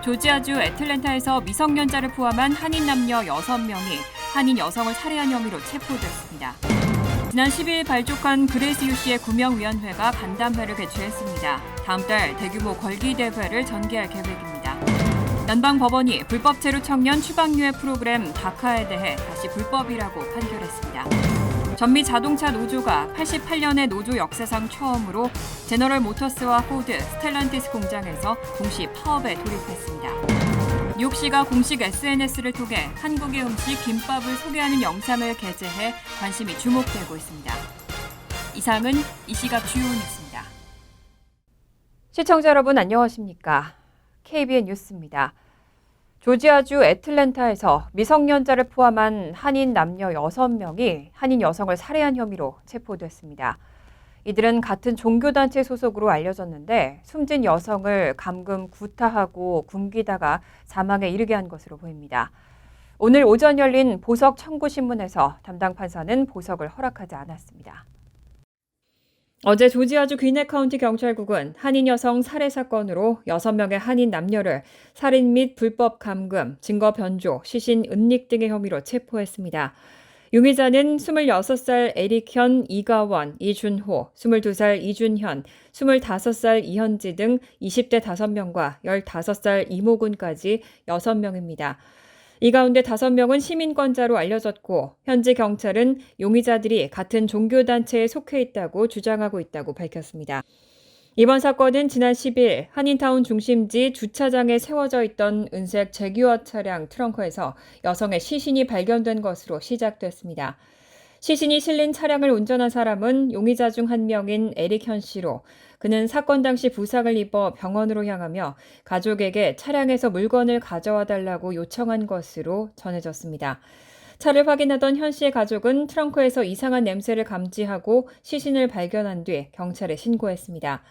조지아주 애틀랜타에서 미성년자를 포함한 한인 남녀 6명이 한인 여성을 살해한 혐의로 체포됐습니다. 지난 10일 발족한 그레이스 유 씨의 구명위원회가 간담회를 개최했습니다. 다음 달 대규모 걸기대회를 전개할 계획입니다. 연방법원이 불법 체류 청년 추방유예 프로그램 다카에 대해 다시 불법이라고 판결했습니다. 전미 자동차 노조가 88년의 노조 역사상 처음으로 제너럴 모터스와 포드, 스텔란티스 공장에서 동시 파업에 돌입했습니다. 뉴욕시가 공식 SNS를 통해 한국의 음식 김밥을 소개하는 영상을 게재해 관심이 주목되고 있습니다. 이상은 이 시각 주요 뉴스입니다. 시청자 여러분 안녕하십니까? KBN 뉴스입니다. 조지아주 애틀랜타에서 미성년자를 포함한 한인 남녀 6명이 한인 여성을 살해한 혐의로 체포됐습니다. 이들은 같은 종교단체 소속으로 알려졌는데 숨진 여성을 감금 구타하고 굶기다가 사망에 이르게 한 것으로 보입니다. 오늘 오전 열린 보석 청구 신문에서 담당 판사는 보석을 허락하지 않았습니다. 어제 조지아주 귀넷 카운티 경찰국은 한인 여성 살해 사건으로 6명의 한인 남녀를 살인 및 불법 감금, 증거 변조, 시신 은닉 등의 혐의로 체포했습니다. 용의자는 26살 에릭현, 이가원, 이준호, 22살 이준현, 25살 이현지 등 20대 5명과 15살 이모군까지 6명입니다. 이 가운데 5명은 시민권자로 알려졌고 현지 경찰은 용의자들이 같은 종교단체에 속해 있다고 주장하고 있다고 밝혔습니다. 이번 사건은 지난 10일 한인타운 중심지 주차장에 세워져 있던 은색 제규어 차량 트렁크에서 여성의 시신이 발견된 것으로 시작됐습니다. 시신이 실린 차량을 운전한 사람은 용의자 중 한 명인 에릭현 씨로 그는 사건 당시 부상을 입어 병원으로 향하며 가족에게 차량에서 물건을 가져와 달라고 요청한 것으로 전해졌습니다. 차를 확인하던 현 씨의 가족은 트렁크에서 이상한 냄새를 감지하고 시신을 발견한 뒤 경찰에 신고했습니다.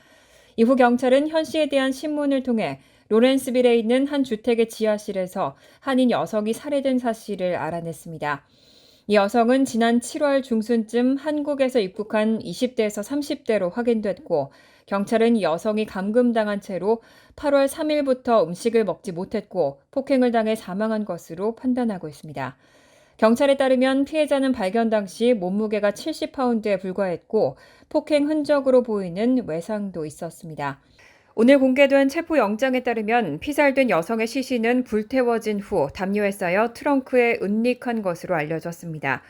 이후 경찰은 현 씨에 대한 신문을 통해 로렌스빌에 있는 한 주택의 지하실에서 한인 여성이 살해된 사실을 알아냈습니다. 이 여성은 지난 7월 중순쯤 한국에서 입국한 20대에서 30대로 확인됐고 경찰은 이 여성이 감금당한 채로 8월 3일부터 음식을 먹지 못했고 폭행을 당해 사망한 것으로 판단하고 있습니다. 경찰에 따르면 피해자는 발견 당시 몸무게가 70파운드에 불과했고 폭행 흔적으로 보이는 외상도 있었습니다. 오늘 공개된 체포영장에 따르면 피살된 여성의 시신은 불태워진 후 담요에 쌓여 트렁크에 은닉한 것으로 알려졌습니다.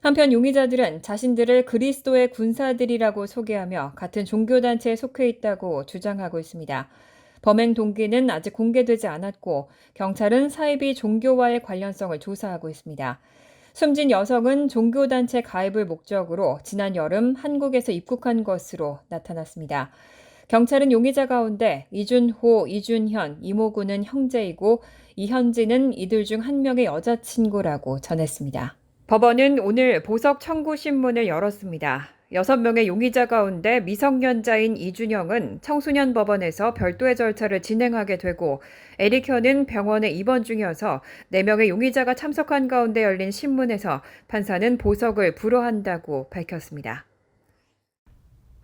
한편 용의자들은 자신들을 그리스도의 군사들이라고 소개하며 같은 종교단체에 속해 있다고 주장하고 있습니다. 범행 동기는 아직 공개되지 않았고 경찰은 사입이 종교와의 관련성을 조사하고 있습니다. 숨진 여성은 종교단체 가입을 목적으로 지난 여름 한국에서 입국한 것으로 나타났습니다. 경찰은 용의자 가운데 이준호, 이준현, 이모군은 형제이고 이현지는 이들 중 한 명의 여자친구라고 전했습니다. 법원은 오늘 보석 청구 신문을 열었습니다. 6명의 용의자 가운데 미성년자인 이준영은 청소년 법원에서 별도의 절차를 진행하게 되고 에릭현은 병원에 입원 중이어서 4명의 용의자가 참석한 가운데 열린 신문에서 판사는 보석을 불허한다고 밝혔습니다.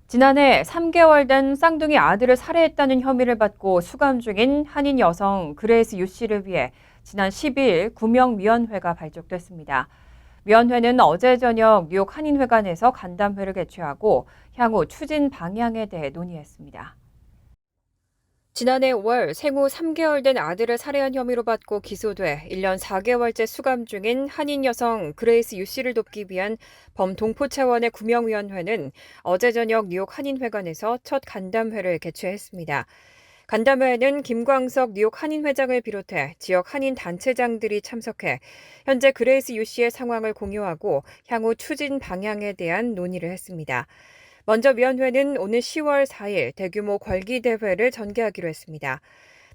지난해 3개월 된 쌍둥이 아들을 살해했다는 혐의를 받고 수감 중인 한인 여성 그레이스 유 씨를 위해 지난 10일 구명위원회가 발족됐습니다. 위원회는 어제 저녁 뉴욕 한인회관에서 간담회를 개최하고 향후 추진 방향에 대해 논의했습니다. 지난해 5월 생후 3개월 된 아들을 살해한 혐의로 받고 기소돼 1년 4개월째 수감 중인 한인 여성 그레이스 유 씨를 돕기 위한 범동포 차원의 구명위원회는 어제 저녁 뉴욕 한인회관에서 첫 간담회를 개최했습니다. 간담회에는 김광석 뉴욕 한인회장을 비롯해 지역 한인 단체장들이 참석해 현재 그레이스 유 씨의 상황을 공유하고 향후 추진 방향에 대한 논의를 했습니다. 먼저 위원회는 오늘 10월 4일 대규모 걸기대회를 전개하기로 했습니다.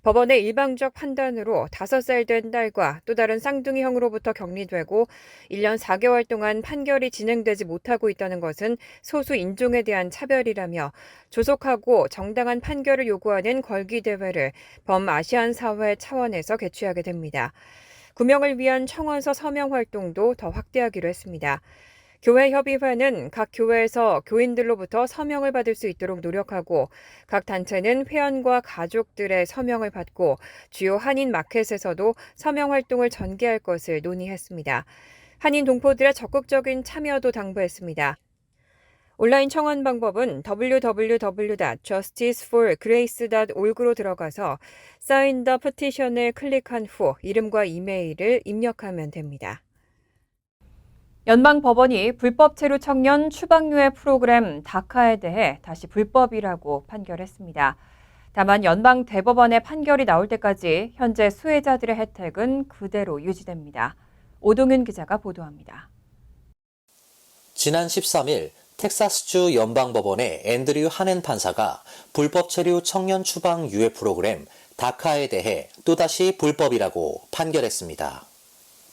법원의 일방적 판단으로 5살 된 딸과 또 다른 쌍둥이 형으로부터 격리되고 1년 4개월 동안 판결이 진행되지 못하고 있다는 것은 소수 인종에 대한 차별이라며 조속하고 정당한 판결을 요구하는 걸기대회를 범아시안 사회 차원에서 개최하게 됩니다. 구명을 위한 청원서 서명 활동도 더 확대하기로 했습니다. 교회협의회는 각 교회에서 교인들로부터 서명을 받을 수 있도록 노력하고 각 단체는 회원과 가족들의 서명을 받고 주요 한인 마켓에서도 서명 활동을 전개할 것을 논의했습니다. 한인 동포들의 적극적인 참여도 당부했습니다. 온라인 청원 방법은 www.justiceforgrace.org로 들어가서 Sign the Petition을 클릭한 후 이름과 이메일을 입력하면 됩니다. 연방법원이 불법 체류 청년 추방유예 프로그램 다카에 대해 다시 불법이라고 판결했습니다. 다만 연방대법원의 판결이 나올 때까지 현재 수혜자들의 혜택은 그대로 유지됩니다. 오동윤 기자가 보도합니다. 지난 13일 텍사스주 연방법원의 앤드류 하넨 판사가 불법 체류 청년 추방 유예 프로그램 다카에 대해 또다시 불법이라고 판결했습니다.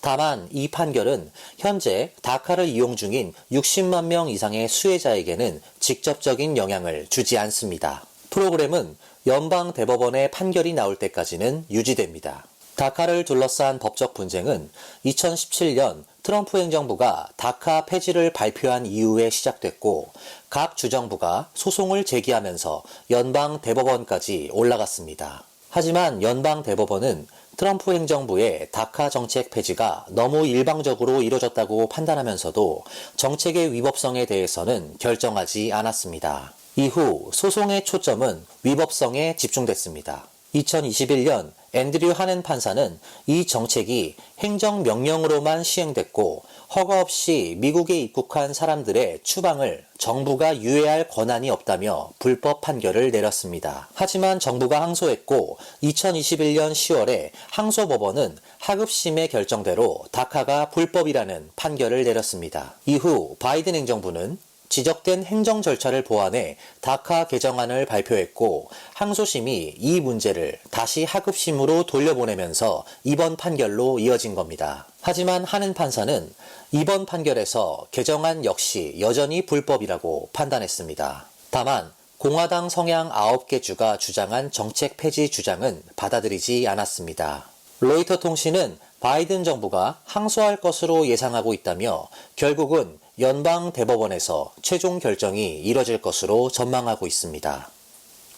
다만 이 판결은 현재 다카를 이용 중인 60만 명 이상의 수혜자에게는 직접적인 영향을 주지 않습니다. 프로그램은 연방 대법원의 판결이 나올 때까지는 유지됩니다. 다카를 둘러싼 법적 분쟁은 2017년 트럼프 행정부가 다카 폐지를 발표한 이후에 시작됐고 각 주정부가 소송을 제기하면서 연방 대법원까지 올라갔습니다. 하지만 연방 대법원은 트럼프 행정부의 다카 정책 폐지가 너무 일방적으로 이뤄졌다고 판단하면서도 정책의 위법성에 대해서는 결정하지 않았습니다. 이후 소송의 초점은 위법성에 집중됐습니다. 2021년 앤드류 하넨 판사는 이 정책이 행정명령으로만 시행됐고 허가 없이 미국에 입국한 사람들의 추방을 정부가 유예할 권한이 없다며 불법 판결을 내렸습니다. 하지만 정부가 항소했고 2021년 10월에 항소법원은 하급심의 결정대로 다카가 불법이라는 판결을 내렸습니다. 이후 바이든 행정부는 지적된 행정 절차를 보완해 다카 개정안을 발표했고 항소심이 이 문제를 다시 하급심으로 돌려보내면서 이번 판결로 이어진 겁니다. 하지만 하넨 판사는 이번 판결에서 개정안 역시 여전히 불법이라고 판단했습니다. 다만 공화당 성향 9개 주가 주장한 정책 폐지 주장은 받아들이지 않았습니다. 로이터 통신은 바이든 정부가 항소할 것으로 예상하고 있다며 결국은 연방 대법원에서 최종 결정이 이뤄질 것으로 전망하고 있습니다.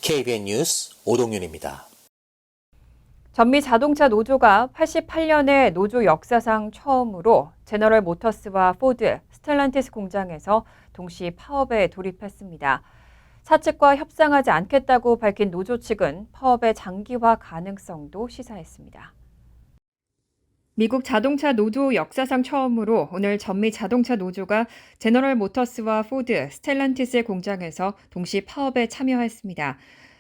KBN 뉴스 오동윤입니다. 전미 자동차 노조가 88년에 노조 역사상 처음으로 제너럴 모터스와 포드, 스텔란티스 공장에서 동시 파업에 돌입했습니다. 사측과 협상하지 않겠다고 밝힌 노조 측은 파업의 장기화 가능성도 시사했습니다. 미국 자동차 노조 역사상 처음으로 오늘 전미 자동차 노조가 제너럴 모터스와 포드, 스텔란티스의 공장에서 동시 파업에 참여했습니다.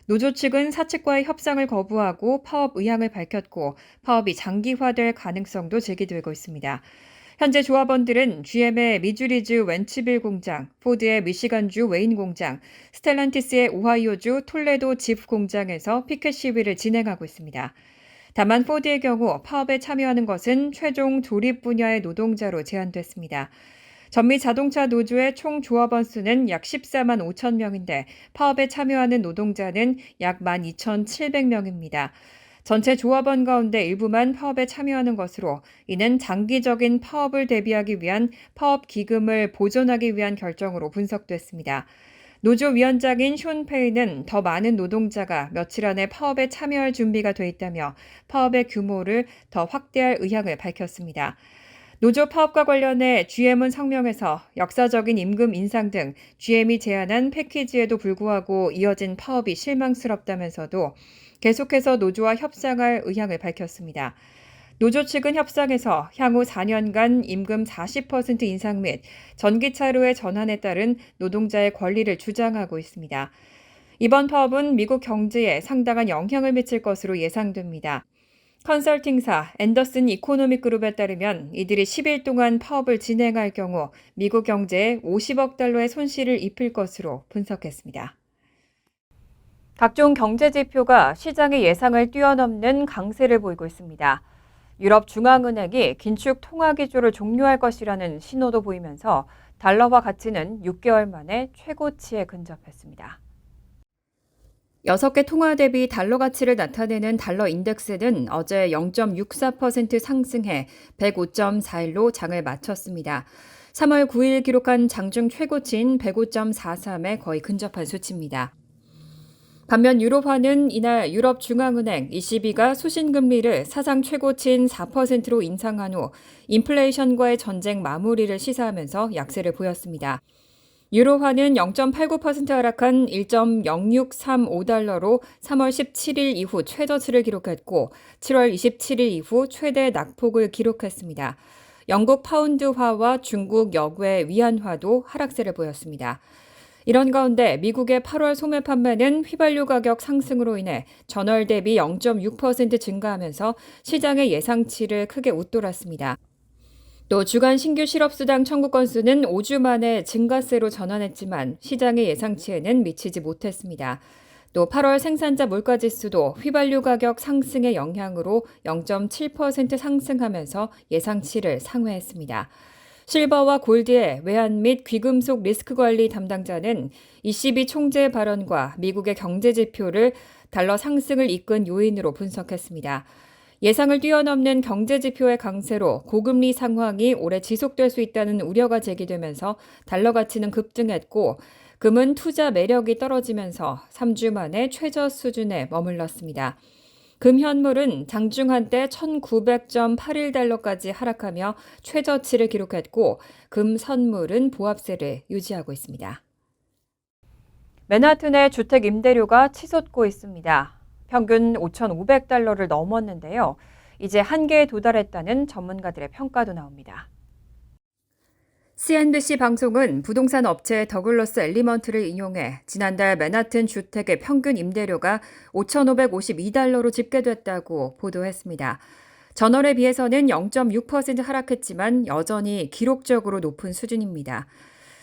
노조 측은 사측과의 협상을 거부하고 파업 의향을 밝혔고 파업이 장기화될 가능성도 제기되고 있습니다. 현재 조합원들은 GM의 미주리주 웬츠빌 공장, 포드의 미시간주 웨인 공장, 스텔란티스의 오하이오주 톨레도 집 공장에서 피켓 시위를 진행하고 있습니다. 다만 포드의 경우 파업에 참여하는 것은 최종 조립 분야의 노동자로 제한됐습니다. 전미 자동차 노조의 총 조합원 수는 약 14만 5천 명인데 파업에 참여하는 노동자는 약 12,700명입니다. 전체 조합원 가운데 일부만 파업에 참여하는 것으로 이는 장기적인 파업을 대비하기 위한 파업 기금을 보존하기 위한 결정으로 분석됐습니다. 노조 위원장인 숀 페이는 더 많은 노동자가 며칠 안에 파업에 참여할 준비가 돼 있다며 파업의 규모를 더 확대할 의향을 밝혔습니다. 노조 파업과 관련해 GM은 성명에서 역사적인 임금 인상 등 GM이 제안한 패키지에도 불구하고 이어진 파업이 실망스럽다면서도 계속해서 노조와 협상할 의향을 밝혔습니다. 노조 측은 협상에서 향후 4년간 임금 40% 인상 및 전기차로의 전환에 따른 노동자의 권리를 주장하고 있습니다. 이번 파업은 미국 경제에 상당한 영향을 미칠 것으로 예상됩니다. 컨설팅사 앤더슨 이코노믹 그룹에 따르면 이들이 10일 동안 파업을 진행할 경우 미국 경제에 50억 달러의 손실을 입힐 것으로 분석했습니다. 각종 경제 지표가 시장의 예상을 뛰어넘는 강세를 보이고 있습니다. 유럽 중앙은행이 긴축 통화 기조를 종료할 것이라는 신호도 보이면서 달러화 가치는 6개월 만에 최고치에 근접했습니다. 6개 통화 대비 달러 가치를 나타내는 달러 인덱스는 어제 0.64% 상승해 105.41로 장을 마쳤습니다. 3월 9일 기록한 장중 최고치인 105.43에 거의 근접한 수치입니다. 반면 유로화는 이날 유럽중앙은행 ECB가 수신금리를 사상 최고치인 4%로 인상한 후 인플레이션과의 전쟁 마무리를 시사하면서 약세를 보였습니다. 유로화는 0.89% 하락한 1.0635달러로 3월 17일 이후 최저치를 기록했고 7월 27일 이후 최대 낙폭을 기록했습니다. 영국 파운드화와 중국 역외 위안화도 하락세를 보였습니다. 이런 가운데 미국의 8월 소매 판매는 휘발유 가격 상승으로 인해 전월 대비 0.6% 증가하면서 시장의 예상치를 크게 웃돌았습니다. 또 주간 신규 실업수당 청구 건수는 5주 만에 증가세로 전환했지만 시장의 예상치에는 미치지 못했습니다. 또 8월 생산자 물가지수도 휘발유 가격 상승의 영향으로 0.7% 상승하면서 예상치를 상회했습니다. 실버와 골드의 외환 및 귀금속 리스크 관리 담당자는 ECB 총재의 발언과 미국의 경제 지표를 달러 상승을 이끈 요인으로 분석했습니다. 예상을 뛰어넘는 경제 지표의 강세로 고금리 상황이 오래 지속될 수 있다는 우려가 제기되면서 달러 가치는 급등했고 금은 투자 매력이 떨어지면서 3주 만에 최저 수준에 머물렀습니다. 금 현물은 장중 한때 1900.81달러까지 하락하며 최저치를 기록했고 금 선물은 보합세를 유지하고 있습니다. 맨하튼의 주택 임대료가 치솟고 있습니다. 평균 5,500달러를 넘었는데요. 이제 한계에 도달했다는 전문가들의 평가도 나옵니다. CNBC 방송은 부동산 업체 더글러스 엘리먼트를 인용해 지난달 맨하튼 주택의 평균 임대료가 5,552달러로 집계됐다고 보도했습니다. 전월에 비해서는 0.6% 하락했지만 여전히 기록적으로 높은 수준입니다.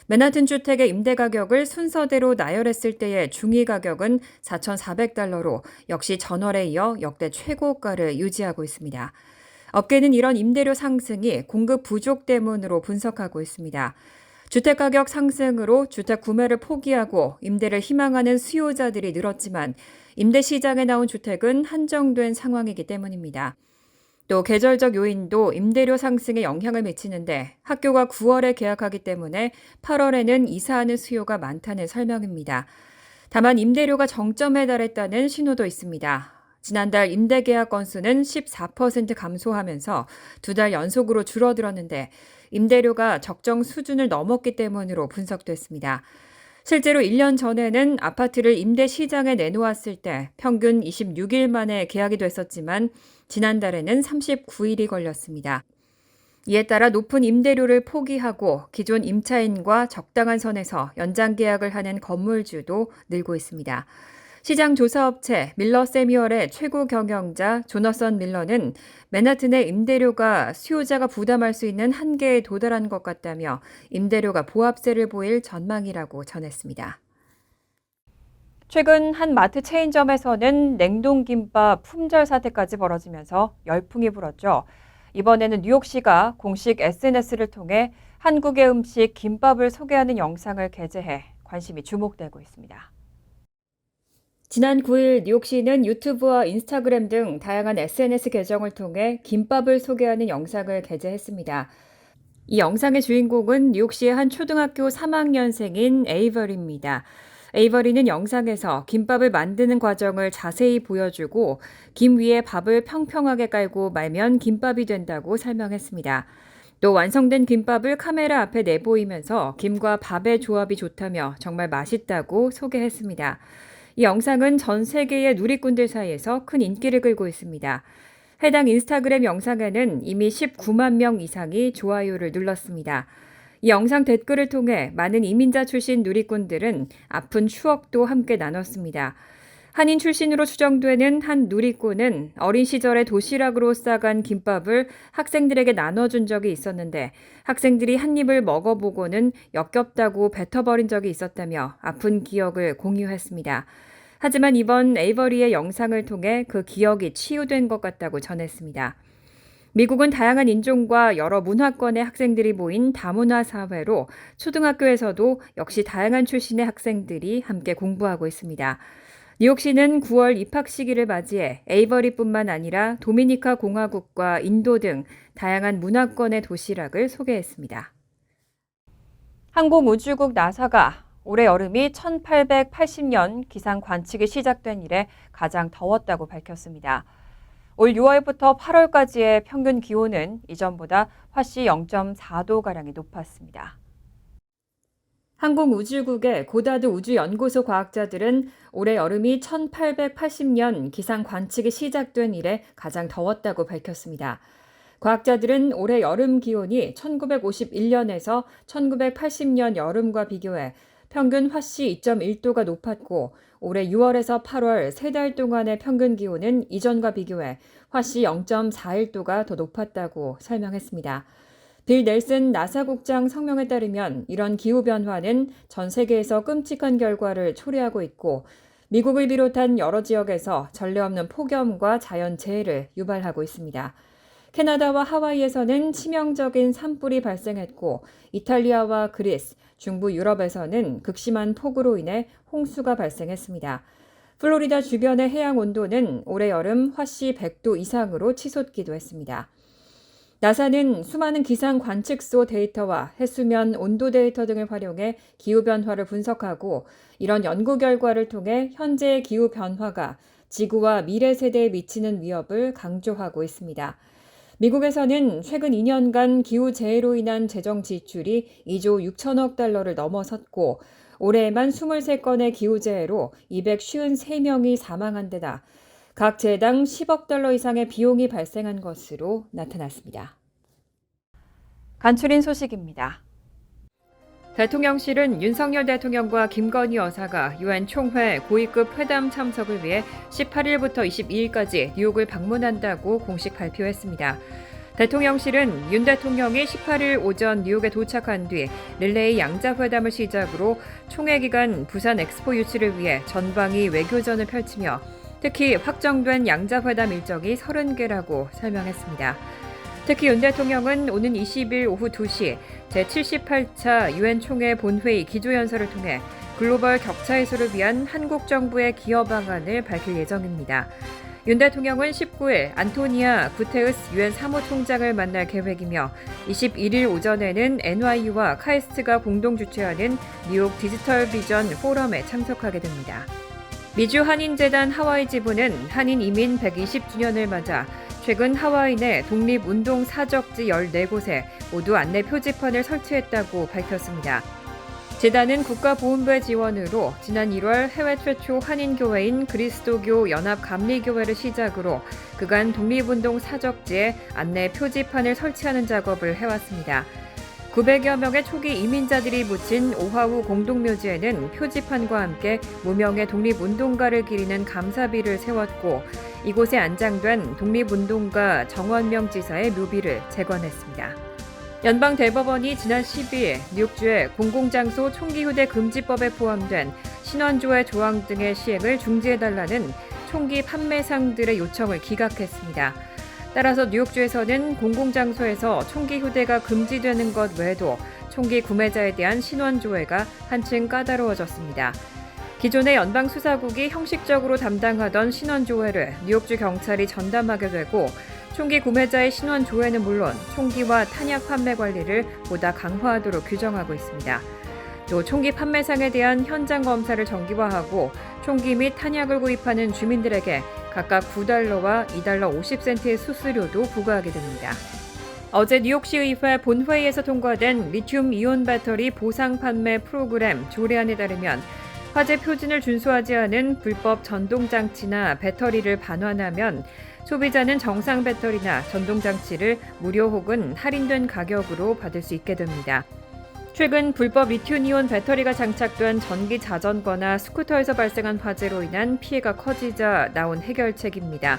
맨하튼 주택의 임대 가격을 순서대로 나열했을 때의 중위 가격은 4,400달러로 역시 전월에 이어 역대 최고가를 유지하고 있습니다. 업계는 이런 임대료 상승이 공급 부족 때문으로 분석하고 있습니다. 주택가격 상승으로 주택 구매를 포기하고 임대를 희망하는 수요자들이 늘었지만 임대 시장에 나온 주택은 한정된 상황이기 때문입니다. 또 계절적 요인도 임대료 상승에 영향을 미치는데 학교가 9월에 개학하기 때문에 8월에는 이사하는 수요가 많다는 설명입니다. 다만 임대료가 정점에 달했다는 신호도 있습니다. 지난달 임대 계약 건수는 14% 감소하면서 2달 연속으로 줄어들었는데 임대료가 적정 수준을 넘었기 때문으로 분석됐습니다. 실제로 1년 전에는 아파트를 임대 시장에 내놓았을 때 평균 26일 만에 계약이 됐었지만 지난달에는 39일이 걸렸습니다. 이에 따라 높은 임대료를 포기하고 기존 임차인과 적당한 선에서 연장 계약을 하는 건물주도 늘고 있습니다. 시장 조사업체 밀러 세뮤얼의 최고 경영자 조너선 밀러는 맨하튼의 임대료가 수요자가 부담할 수 있는 한계에 도달한 것 같다며 임대료가 보합세를 보일 전망이라고 전했습니다. 최근 한 마트 체인점에서는 냉동김밥 품절 사태까지 벌어지면서 열풍이 불었죠. 이번에는 뉴욕시가 공식 SNS를 통해 한국의 음식 김밥을 소개하는 영상을 게재해 관심이 주목되고 있습니다. 지난 9일 뉴욕시는 유튜브와 인스타그램 등 다양한 SNS 계정을 통해 김밥을 소개하는 영상을 게재했습니다. 이 영상의 주인공은 뉴욕시의 한 초등학교 3학년생인 에이버리입니다. 에이버리는 영상에서 김밥을 만드는 과정을 자세히 보여주고 김 위에 밥을 평평하게 깔고 말면 김밥이 된다고 설명했습니다. 또 완성된 김밥을 카메라 앞에 내보이면서 김과 밥의 조합이 좋다며 정말 맛있다고 소개했습니다. 이 영상은 전 세계의 누리꾼들 사이에서 큰 인기를 끌고 있습니다. 해당 인스타그램 영상에는 이미 19만 명 이상이 좋아요를 눌렀습니다. 이 영상 댓글을 통해 많은 이민자 출신 누리꾼들은 아픈 추억도 함께 나눴습니다. 한인 출신으로 추정되는 한 누리꾼은 어린 시절에 도시락으로 싸간 김밥을 학생들에게 나눠준 적이 있었는데 학생들이 한 입을 먹어보고는 역겹다고 뱉어버린 적이 있었다며 아픈 기억을 공유했습니다. 하지만 이번 에이버리의 영상을 통해 그 기억이 치유된 것 같다고 전했습니다. 미국은 다양한 인종과 여러 문화권의 학생들이 모인 다문화 사회로 초등학교에서도 역시 다양한 출신의 학생들이 함께 공부하고 있습니다. 뉴욕시는 9월 입학 시기를 맞이해 에이버리뿐만 아니라 도미니카 공화국과 인도 등 다양한 문화권의 도시락을 소개했습니다. 항공우주국 나사가 올해 여름이 1880년 기상 관측이 시작된 이래 가장 더웠다고 밝혔습니다. 올 6월부터 8월까지의 평균 기온은 이전보다 화씨 0.4도가량이 높았습니다. 항공우주국의 고다드 우주연구소 과학자들은 올해 여름이 1880년 기상 관측이 시작된 이래 가장 더웠다고 밝혔습니다. 과학자들은 올해 여름 기온이 1951년에서 1980년 여름과 비교해 평균 화씨 2.1도가 높았고 올해 6월에서 8월 3달 동안의 평균 기온은 이전과 비교해 화씨 0.41도가 더 높았다고 설명했습니다. 빌 넬슨 나사 국장 성명에 따르면 이런 기후변화는 전 세계에서 끔찍한 결과를 초래하고 있고 미국을 비롯한 여러 지역에서 전례 없는 폭염과 자연재해를 유발하고 있습니다. 캐나다와 하와이에서는 치명적인 산불이 발생했고 이탈리아와 그리스, 중부 유럽에서는 극심한 폭우로 인해 홍수가 발생했습니다. 플로리다 주변의 해양 온도는 올해 여름 화씨 100도 이상으로 치솟기도 했습니다. 나사는 수많은 기상 관측소 데이터와 해수면 온도 데이터 등을 활용해 기후변화를 분석하고 이런 연구 결과를 통해 현재의 기후변화가 지구와 미래 세대에 미치는 위협을 강조하고 있습니다. 미국에서는 최근 2년간 기후재해로 인한 재정 지출이 2조 6천억 달러를 넘어섰고 올해에만 23건의 기후재해로 253명이 사망한 데다 각 재당 10억 달러 이상의 비용이 발생한 것으로 나타났습니다. 간추린 소식입니다. 대통령실은 윤석열 대통령과 김건희 여사가 유엔 총회 고위급 회담 참석을 위해 18일부터 22일까지 뉴욕을 방문한다고 공식 발표했습니다. 대통령실은 윤 대통령이 18일 오전 뉴욕에 도착한 뒤 릴레이 양자회담을 시작으로 총회 기간 부산 엑스포 유치를 위해 전방위 외교전을 펼치며 특히 확정된 양자회담 일정이 30개라고 설명했습니다. 특히 윤 대통령은 오는 20일 오후 2시 제78차 유엔 총회 본회의 기조연설을 통해 글로벌 격차 해소를 위한 한국 정부의 기여 방안을 밝힐 예정입니다. 윤 대통령은 19일 안토니아 구테우스 유엔 사무총장을 만날 계획이며 21일 오전에는 NYU와 카이스트가 공동 주최하는 뉴욕 디지털 비전 포럼에 참석하게 됩니다. 미주 한인재단 하와이 지부는 한인 이민 120주년을 맞아 최근 하와이 내 독립운동 사적지 14곳에 모두 안내 표지판을 설치했다고 밝혔습니다. 재단은 국가보훈부의 지원으로 지난 1월 해외 최초 한인교회인 그리스도교 연합감리교회를 시작으로 그간 독립운동 사적지에 안내 표지판을 설치하는 작업을 해왔습니다. 900여 명의 초기 이민자들이 묻힌 오하우 공동묘지에는 표지판과 함께 무명의 독립운동가를 기리는 감사비를 세웠고 이곳에 안장된 독립운동가 정원명 지사의 묘비를 재건했습니다. 연방대법원이 지난 12일 뉴욕주의 공공장소 총기휴대 금지법에 포함된 신원조회 조항 등의 시행을 중지해달라는 총기 판매상들의 요청을 기각했습니다. 따라서 뉴욕주에서는 공공장소에서 총기 휴대가 금지되는 것 외에도 총기 구매자에 대한 신원조회가 한층 까다로워졌습니다. 기존의 연방수사국이 형식적으로 담당하던 신원조회를 뉴욕주 경찰이 전담하게 되고 총기 구매자의 신원조회는 물론 총기와 탄약 판매 관리를 보다 강화하도록 규정하고 있습니다. 또 총기 판매상에 대한 현장 검사를 정기화하고 총기 및 탄약을 구입하는 주민들에게 각각 $9와 $2 50센트의 수수료도 부과하게 됩니다. 어제 뉴욕시 의회 본회의에서 통과된 리튬 이온 배터리 보상 판매 프로그램 조례안에 따르면 화재 표준을 준수하지 않은 불법 전동장치나 배터리를 반환하면 소비자는 정상 배터리나 전동장치를 무료 혹은 할인된 가격으로 받을 수 있게 됩니다. 최근 불법 리튬이온 배터리가 장착된 전기 자전거나 스쿠터에서 발생한 화재로 인한 피해가 커지자 나온 해결책입니다.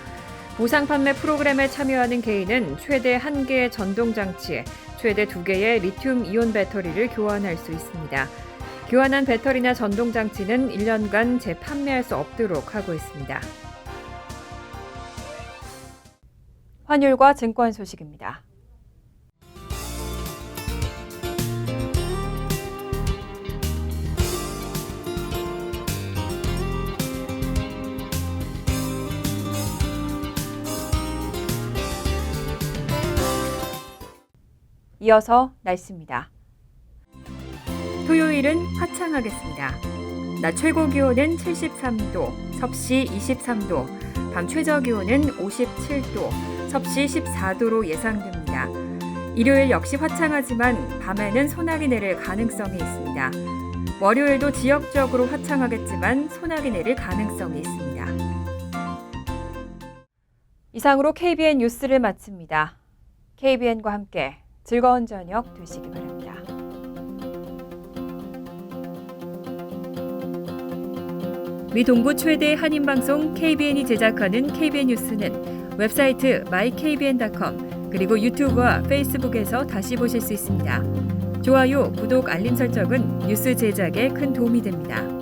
보상 판매 프로그램에 참여하는 개인은 최대 1개의 전동장치에 최대 2개의 리튬이온 배터리를 교환할 수 있습니다. 교환한 배터리나 전동장치는 1년간 재판매할 수 없도록 하고 있습니다. 환율과 증권 소식입니다. 이어서 날씨입니다. 토요일은 화창하겠습니다. 낮 최고 기온은 73도, 섭씨 23도, 밤 최저 기온은 57도, 섭씨 14도로 예상됩니다. 일요일 역시 화창하지만 밤에는 소나기 내릴 가능성이 있습니다. 월요일도 지역적으로 화창하겠지만 소나기 내릴 가능성이 있습니다. 이상으로 KBN 뉴스를 마칩니다. KBN과 함께 즐거운 저녁 되시기 바랍니다. 미 동부 최대 한인방송 KBN이 제작하는 KBN 뉴스는 웹사이트 mykbn.com 그리고 유튜브와 페이스북에서 다시 보실 수 있습니다. 좋아요, 구독, 알림 설정은 뉴스 제작에 큰 도움이 됩니다.